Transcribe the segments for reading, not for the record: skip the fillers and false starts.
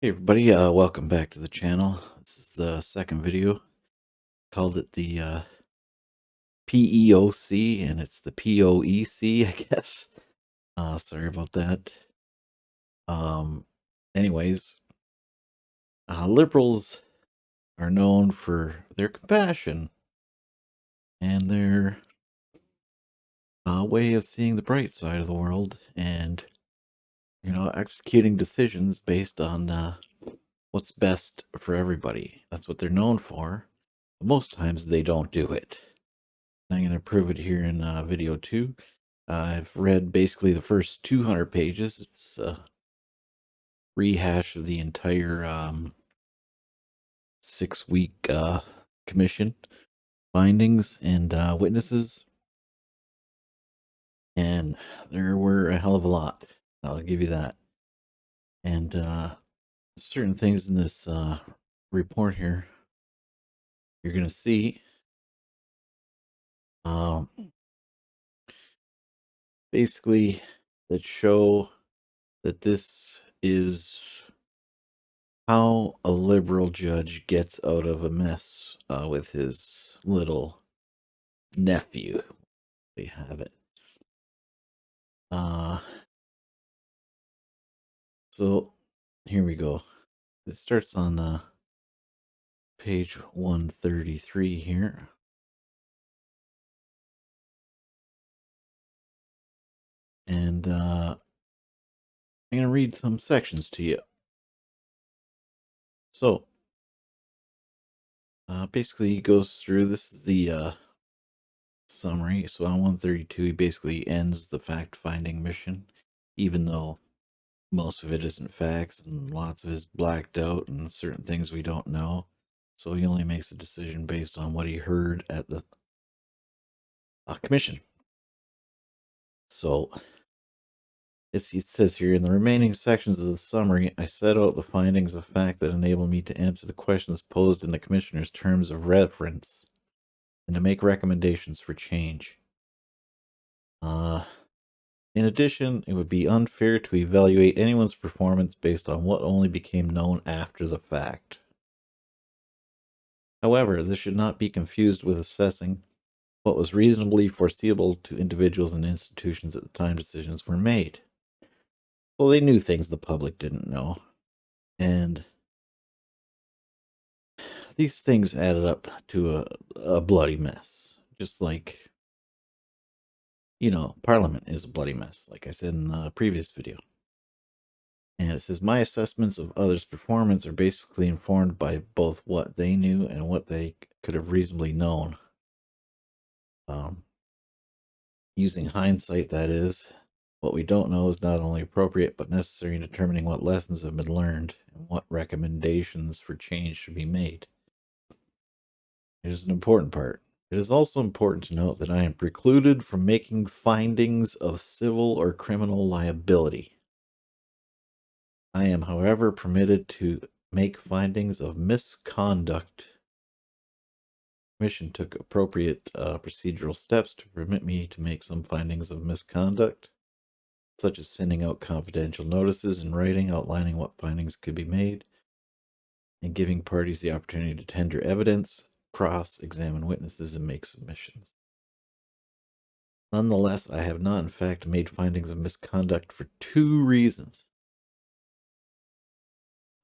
Hey everybody, welcome back to the channel. This is the second video. Called it the PEOC, and it's the POEC, I guess. Sorry about that. Um, anyways, liberals are known for their compassion and their way of seeing the bright side of the world, and executing decisions based on what's best for everybody. That's what they're known for. But most times they don't do it. I'm going to prove it here in video 2. I've read basically the first 200 pages. It's a rehash of the entire 6-week commission findings and witnesses. And there were a hell of a lot. I'll give you that. And certain things in this report here you're going to see. Basically, that show that this is how a liberal judge gets out of a mess with his little nephew. We have it. So here we go. It starts on page 133 here. And I'm going to read some sections to you. So basically he goes through, this is the summary. So on 132, he basically ends the fact-finding mission, even though most of it isn't facts and lots of it is blacked out and certain things we don't know. So he only makes a decision based on what he heard at the commission. So it says here, in the remaining sections of the summary, I set out the findings of fact that enable me to answer the questions posed in the commissioner's terms of reference and to make recommendations for change. In addition, it would be unfair to evaluate anyone's performance based on what only became known after the fact. However, this should not be confused with assessing what was reasonably foreseeable to individuals and institutions at the time decisions were made. Well, they knew things the public didn't know, and these things added up to a bloody mess. Just like, Parliament is a bloody mess, like I said in the previous video. And it says, my assessments of others' performance are basically informed by both what they knew and what they could have reasonably known. Using hindsight, that is, what we don't know is not only appropriate but necessary in determining what lessons have been learned and what recommendations for change should be made. It is an important part. It is also important to note that I am precluded from making findings of civil or criminal liability. I am, however, permitted to make findings of misconduct. The Commission took appropriate procedural steps to permit me to make some findings of misconduct, such as sending out confidential notices in writing outlining what findings could be made, and giving parties the opportunity to tender evidence, cross-examine witnesses, and make submissions. Nonetheless, I have not in fact made findings of misconduct for 2 reasons.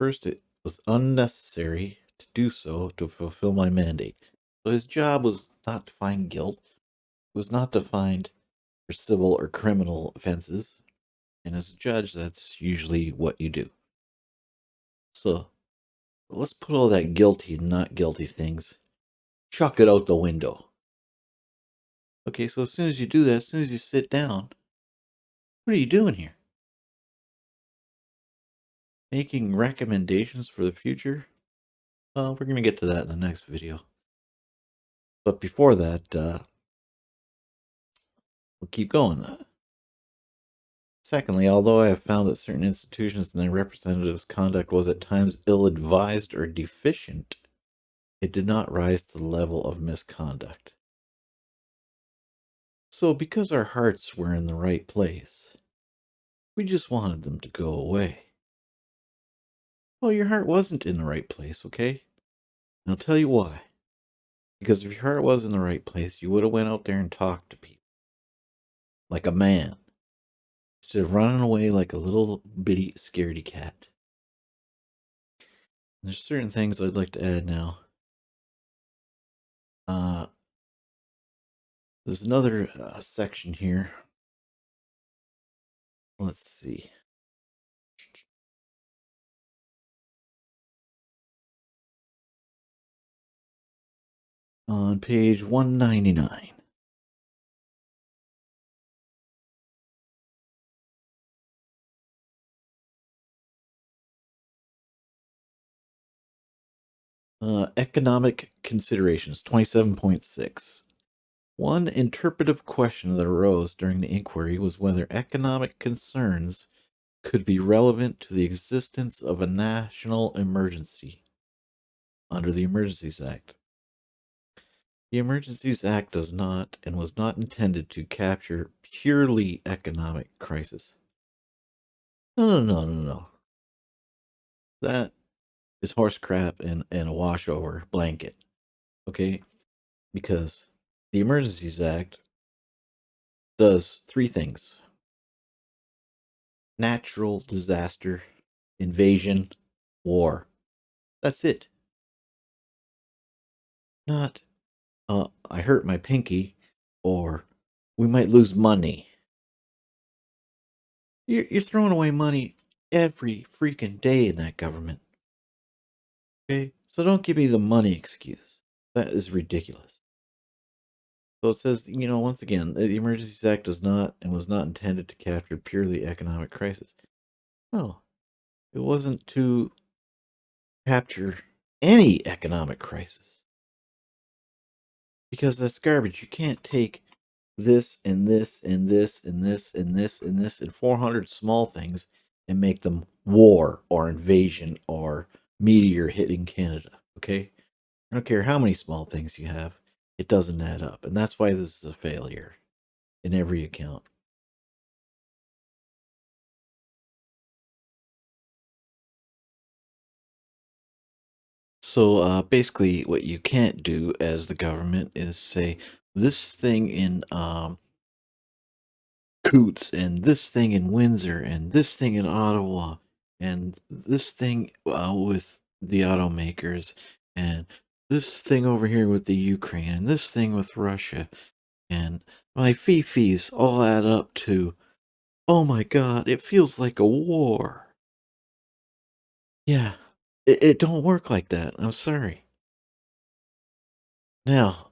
First, it was unnecessary to do so to fulfill my mandate. So his job was not to find guilt, it was not to find for civil or criminal offenses, and as a judge, that's usually what you do. So let's put all that guilty and not guilty things, chuck it out the window. Okay, so as soon as you do that, as soon as you sit down, what are you doing here? Making recommendations for the future? We're going to get to that in the next video. But before that, we'll keep going. Secondly, although I have found that certain institutions and their representatives' conduct was at times ill-advised or deficient, it did not rise to the level of misconduct. So because our hearts were in the right place, we just wanted them to go away. Well, your heart wasn't in the right place, okay? And I'll tell you why. Because if your heart was in the right place, you would have went out there and talked to people like a man instead of running away like a little bitty scaredy cat. There's certain things I'd like to add now. There's another section here. Let's see. On page 199. Economic considerations, 27.6. One interpretive question that arose during the inquiry was whether economic concerns could be relevant to the existence of a national emergency under the Emergencies Act. The Emergencies Act does not and was not intended to capture purely economic crisis. No. That is horse crap and a washover blanket. Okay? Because the Emergencies Act does three things: natural disaster, invasion, war. That's it. Not, I hurt my pinky, or we might lose money. You're throwing away money every freaking day in that government. Okay? So don't give me the money excuse. That is ridiculous. So it says, once again, the Emergencies Act does not and was not intended to capture purely economic crisis. No, it wasn't to capture any economic crisis. Because that's garbage. You can't take this and this and this and this and this and this and 400 small things and make them war or invasion or meteor hitting Canada. Okay? I don't care how many small things you have, it doesn't add up. And that's why this is a failure in every account. So basically, what you can't do as the government is say this thing in Coots and this thing in Windsor and this thing in Ottawa and this thing with the automakers and this thing over here with the Ukraine and this thing with Russia and my fees all add up to, oh my God, it feels like a war. Yeah, it don't work like that. I'm sorry. Now,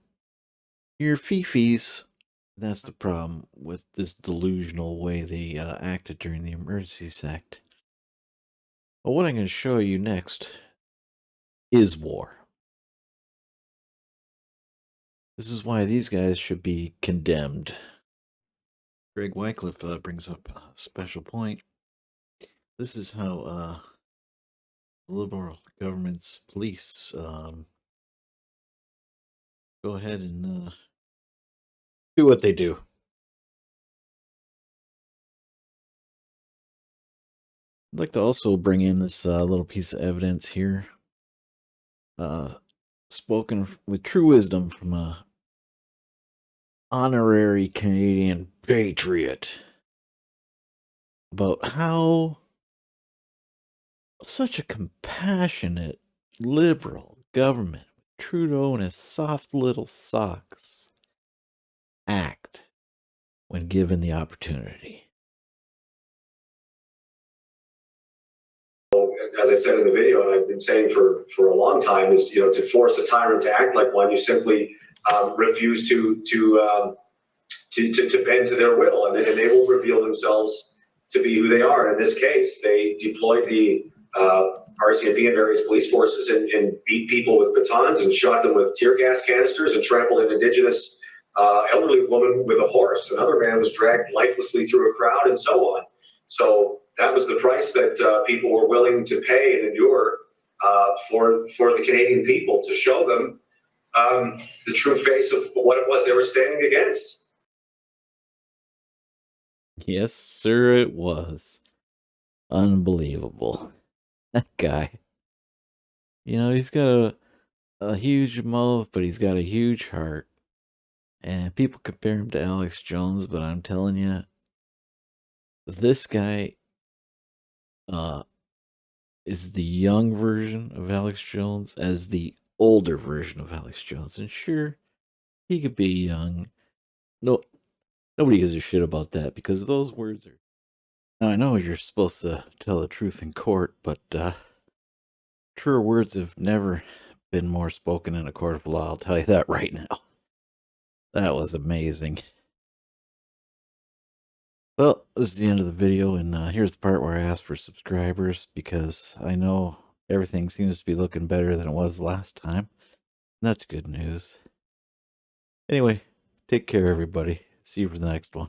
your fees, that's the problem with this delusional way they acted during the Emergencies Act. Well, what I'm going to show you next is war. This is why these guys should be condemned. Greg Wycliffe brings up a special point. This is how liberal government's police go ahead and do what they do. I'd like to also bring in this little piece of evidence here, spoken with true wisdom from a honorary Canadian patriot, about how such a compassionate liberal government with Trudeau and his soft little socks act when given the opportunity. As I said in the video, and I've been saying for a long time, is to force a tyrant to act like one, you simply refuse to bend to their will, and they will reveal themselves to be who they are. In this case, they deployed the RCMP and various police forces and beat people with batons and shot them with tear gas canisters and trampled an Indigenous elderly woman with a horse. Another man was dragged lifelessly through a crowd, and so on. So that was the price that people were willing to pay and endure for the Canadian people, to show them the true face of what it was they were standing against. Yes, sir, it was. Unbelievable. That guy. You know, he's got a huge mouth, but he's got a huge heart. And people compare him to Alex Jones, but I'm telling you, this guy is the young version of Alex Jones as the older version of Alex Jones. And sure, he could be young. No, nobody gives a shit about that because those words are. Now I know you're supposed to tell the truth in court, but truer words have never been more spoken in a court of law. I'll tell you that right now. That was amazing. Well, this is the end of the video, and here's the part where I ask for subscribers because I know everything seems to be looking better than it was last time. That's good news. Anyway, take care, everybody. See you for the next one.